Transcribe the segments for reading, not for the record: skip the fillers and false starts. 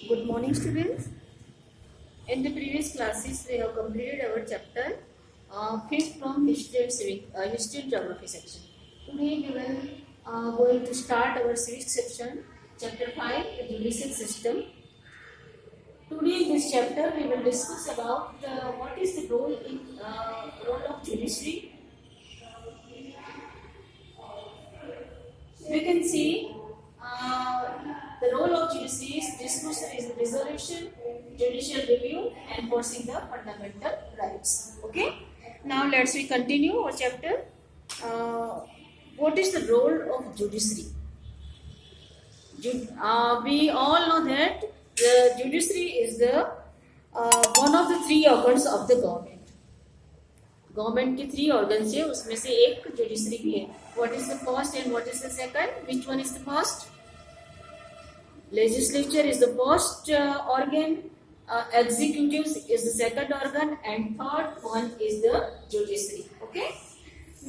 Good morning, students. In the previous classes, we have completed our chapter 5th from History and Geography section. Today, we will going to start our civics section, chapter 5, the judicial system. Today, in this chapter, we will discuss about what is the role of judiciary. We can see the role of judiciary is discussion, resolution, judicial review, enforcing the fundamental rights. Okay. Now let's we continue our chapter. What is the role of judiciary? We all know that the judiciary is the one of the three organs of the government. Government के 3 organs है, उसमें से एक judiciary भी है. What is the first and what is the second? Which one is the first? Legislature is the first organ, executive is the second organ and third one is the judiciary. Okay,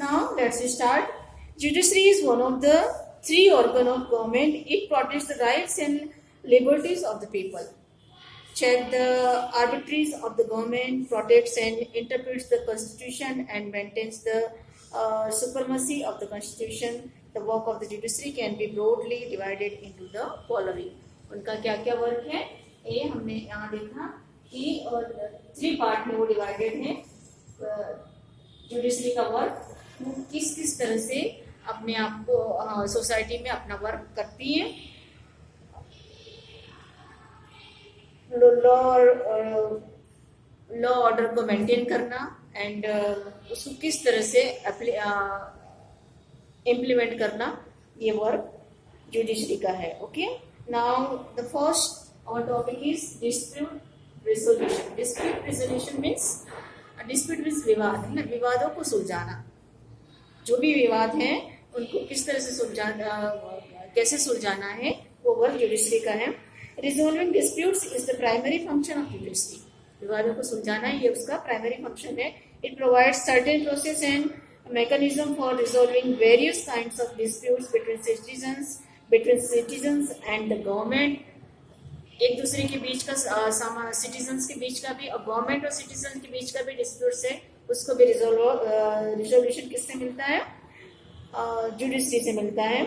now let's start. Judiciary is one of the 3 organ of government. It protects the rights and liberties of the people, check the arbitraries of the government, protects and interprets the constitution and maintains the supremacy of the constitution. The work of the judiciary can be broadly divided into the following. उनका क्या क्या work है ये हमने यहाँ देखा कि 3 part में वो डिवाइडेड है. जुडिशरी का वर्क वो किस किस तरह से अपने आप को सोसाइटी में अपना वर्क करती है. लॉ ऑर्डर को मेंटेन करना एंड उसको किस तरह से इम्प्लीमेंट करना, ये वर्क जुडिशरी का है. ओके, नाउ द फर्स्ट और topic is dispute resolution. Dispute resolution means dispute means विवाद है ना, विवादों को सुलझाना. जो भी विवाद है उनको किस तरह से कैसे सुलझाना है, वो वर्क जुडिशरी का है. Resolving disputes is the primary function of judiciary. विवादों को सुलझाना ये उसका प्राइमरी फंक्शन है. It provides certain process and mechanism for resolving various kinds of disputes between citizens and the government. एक दूसरे के बीच का सिटीजन्स के बीच का भी और गवर्नमेंट और सिटीजन के बीच का भी डिस्प्यूट्स है, उसको भी रिजोल्यूशन किससे मिलता है? जुडिशरी से मिलता है.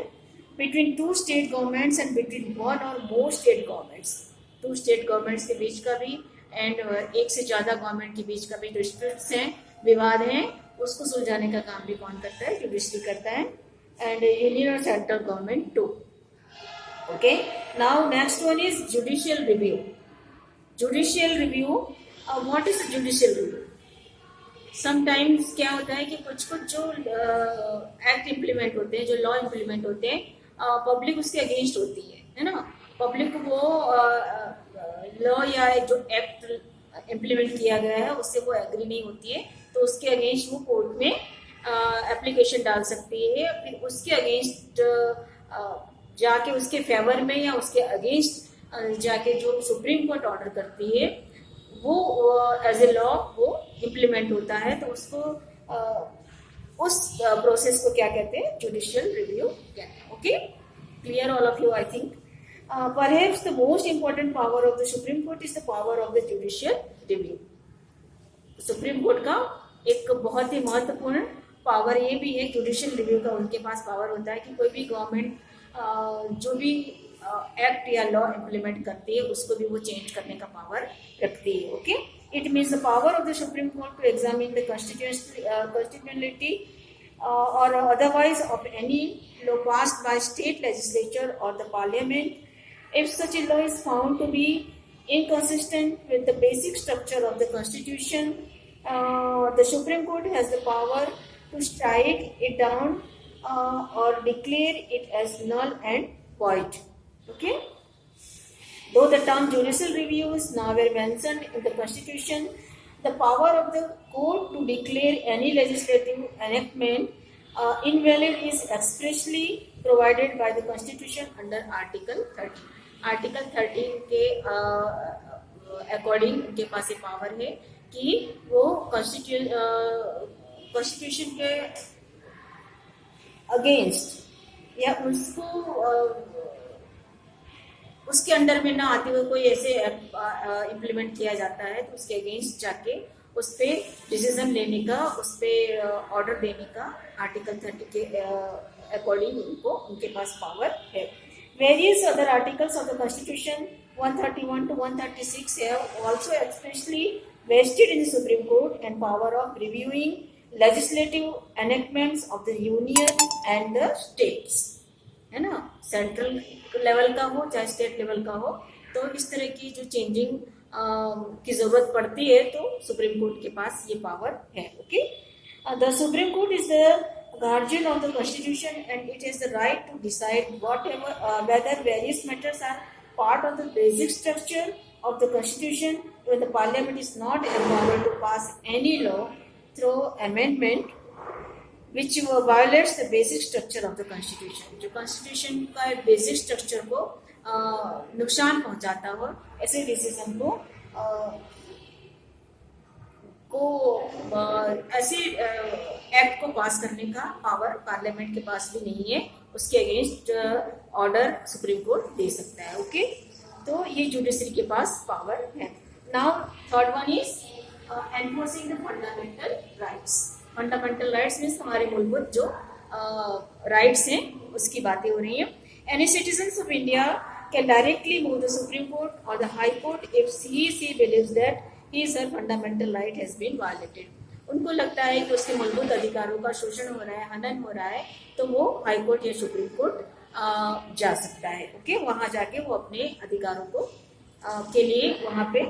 Between 2 state governments and between 1 or more state governments. 2 state governments के बीच का भी एंड एक से ज़्यादा गवर्नमेंट के बीच का भी डिस्प्यूट्स हैं, विवाद हैं, उसको सुलझाने का काम भी कौन करता है? जुडिशरी करता है. एंड यूनियन और central government too. Okay, now next one is judicial review. Judicial review, what is judicial review? Sometimes क्या होता है कि कुछ जो एक्ट इम्प्लीमेंट होते हैं, जो लॉ इम्प्लीमेंट होते हैं, पब्लिक उसके अगेंस्ट होती है ना. पब्लिक वो लॉ या जो एक्ट इम्प्लीमेंट किया गया है उससे वो एग्री नहीं होती है, तो उसके अगेंस्ट वो कोर्ट में एप्लीकेशन डाल सकती है. फिर उसके अगेंस्ट जाके उसके फेवर में या उसके अगेंस्ट जाके जो सुप्रीम कोर्ट ऑर्डर करती है वो एज ए लॉ वो इम्प्लीमेंट होता है. तो उसको उस प्रोसेस को क्या कहते हैं? जुडिशियल रिव्यू कहते हैं. Okay, clear all of you? I think perhaps the most important power of the Supreme court is the power of the judicial review. Supreme court का एक बहुत ही महत्वपूर्ण पावर ये भी है, जुडिशियल रिव्यू का उनके पास पावर होता है कि कोई भी गवर्नमेंट जो भी एक्ट या लॉ इम्प्लीमेंट करती है उसको भी वो चेंज करने का पावर रखती है. Okay, it means the power of the Supreme Court to examine the constitutionality or otherwise of any law passed by state legislature or the parliament. If such a law is found to be inconsistent with the basic structure of the constitution, the Supreme Court has the power to strike it down or declare it as null and void. Okay, though the term judicial review is nowhere mentioned in the constitution, the power of the court to declare any legislative enactment invalid is expressly provided by the constitution under article 13. Article 13 के according उनके पास ये power है कि वो constitution के against या उसके under में ना आते हुए कोई ऐसे इम्प्लीमेंट किया जाता है तो उसके अगेंस्ट जाके उस पर डिसीजन लेने का, उस पर ऑर्डर देने का आर्टिकल 30 के अकॉर्डिंग उनको उनके पास पावर है. Various other articles of the constitution 131 to 136 have also expressly vested in the Supreme Court and power of reviewing legislative enactments of the union and the states. है ना, central level का हो चाहे state level का हो, तो इस तरह की जो चेंजिंग की जरूरत पड़ती है तो सुप्रीम कोर्ट के पास ये पावर है. Okay, the Supreme court is the guardian of the constitution and it has the right to decide whether various matters are part of the basic structure of the constitution when the parliament is not empowered to pass any law through amendment which violates the basic structure of the constitution. जो constitution का basic structure को नुकसान पहुंचाता हो ऐसे decision ऐसे act को पास करने का पावर पार्लियामेंट के पास भी नहीं है. उसके अगेंस्ट ऑर्डर सुप्रीम कोर्ट दे सकता है. ओके, तो ये जुडिशरी के पास पावर है. Now third one is enforcing the fundamental rights. Fundamental rights means हमारे मूलभूत जो राइट्स हैं उसकी बातें हो रही हैं. Any citizen of India can directly move the Supreme Court और the High Court if he believes that his or fundamental right has been violated. उनको लगता है कि उसके मूलभूत अधिकारों का शोषण हो रहा है, हनन हो रहा है, तो वो हाई कोर्ट या सुप्रीम कोर्ट जा सकता है. ओके, वहां जाके वो अपने अधिकारों को के लिए वहां पे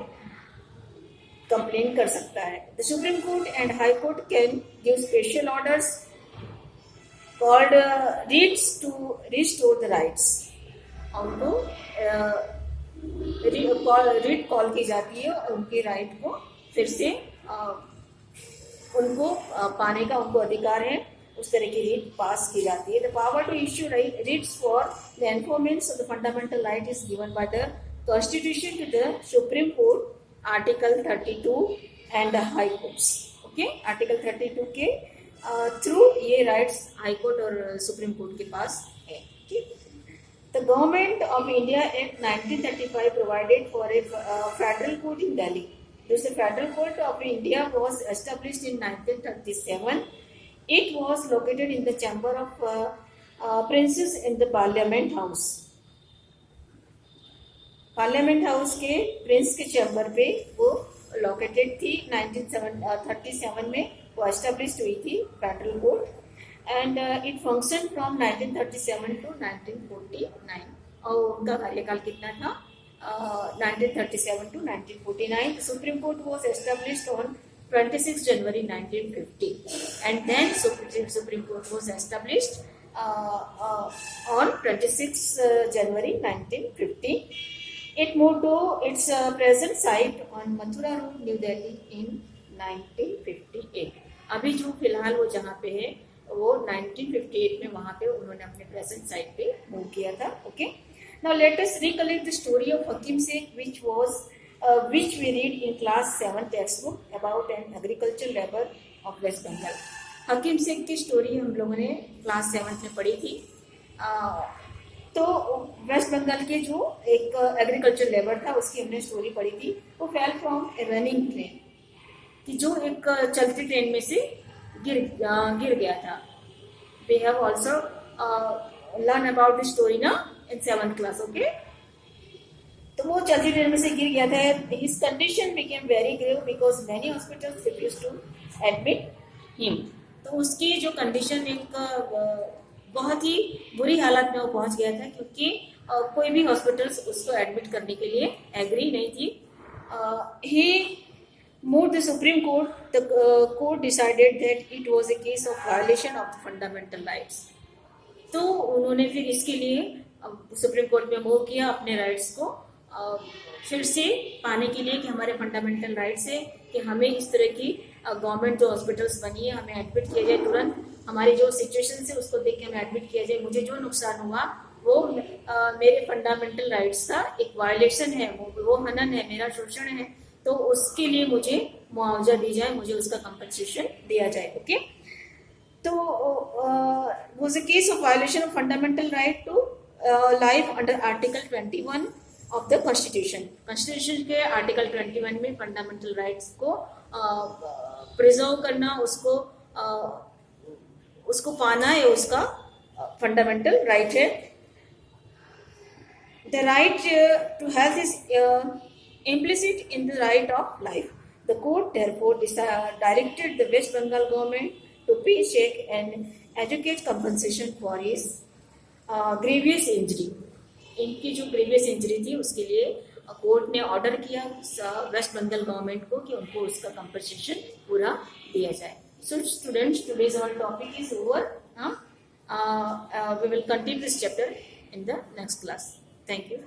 कंप्लेन कर सकता है. The Supreme Court and High Court can give special orders called writs to restore the rights. उनको रीट कॉल की जाती है और उनके राइट को फिर से उनको पाने का उनको अधिकार है. उस तरह की रीट पास की जाती है. The power to issue writs for the enforcement of the fundamental right is given by the Constitution to the Supreme Court article 32 and the High Courts. Okay, article 32 के थ्रू ये राइट्स हाई कोर्ट और Supreme Court के पास है. The Government of India Act 1935 provided for a federal court in Delhi. This Federal Court of India was established in 1937. It was located in the Chamber of Princes in the Parliament House. Parliament House के Prince के chamber पे वो located थी. 1937 में वो establish हुई थी federal court. And it functioned from 1937 to 1949. और उनका कार्यकाल कितना था? 1937 to 1949. The Supreme Court was established on 26 January 1950, and then Supreme Court was established on 26 January 1950. It moved to its present site on Mathura Road, New Delhi in 1958. अभी जो फिलहाल वो जहाँ पे है वो 1958 में वहां पे उन्होंने अपने प्रेजेंट साइट पे मूव किया था. Okay, now let us recollect the story of Hakim Sheikh which we read in class 7 textbook about an agriculture labor of West Bengal. हकीम शेख की स्टोरी हम लोगों ने क्लास 7 में पढ़ी थी. तो वेस्ट बंगाल के जो एक एग्रीकल्चर लेबर था उसकी हमने स्टोरी पढ़ी थी. वो fell from A running train, कि जो एक चलती ट्रेन में से गिर गया था. We have also learn about this story ना in 7th class. ओके, तो वो चलती ट्रेन में से गिर गया था. His condition became very grave because many hospitals refused to admit him. तो उसकी जो कंडीशन एक बहुत ही बुरी हालत में वो पहुंच गया था क्योंकि कोई भी हॉस्पिटल्स उसको एडमिट करने के लिए एग्री नहीं थी. He moved the Supreme Court. The court decided that it was a case of violation of the fundamental rights. तो उन्होंने फिर इसके लिए सुप्रीम कोर्ट में मूव किया अपने राइट्स को फिर से पाने के लिए कि हमारे फंडामेंटल राइट्स है कि हमें इस तरह की गवर्नमेंट जो हॉस्पिटल्स बनी है हमें एडमिट किया जाए. तुरंत हमारी जो सिचुएशन है उसको देख के हमें एडमिट किया जाए. मुझे जो नुकसान हुआ वो मेरे फंडामेंटल राइट्स का एक वायलेशन है, वो हनन है, मेरा शोषण है. तो उसके लिए मुझे मुआवजा दी जाए, मुझे उसका कंपनसेशन दिया जाए. ओके, तो was a case of violation of fundamental right to life under Article 21 of the constitution. Constitution के आर्टिकल 21 में फंडामेंटल राइट्स को प्रिजर्व करना, उसको पाना ये उसका फंडामेंटल राइट है। The right to health is implicit in the right of life. The court therefore directed the West Bengal government to pay check and educate compensation for his grievous injury. इनकी जो grievous injury थी उसके लिए court ने order किया waste Bengal government को कि उनको उसका कंपनसेशन पूरा दिया जाए। So students, today's our topic is over. We will continue this chapter in the next class. Thank you.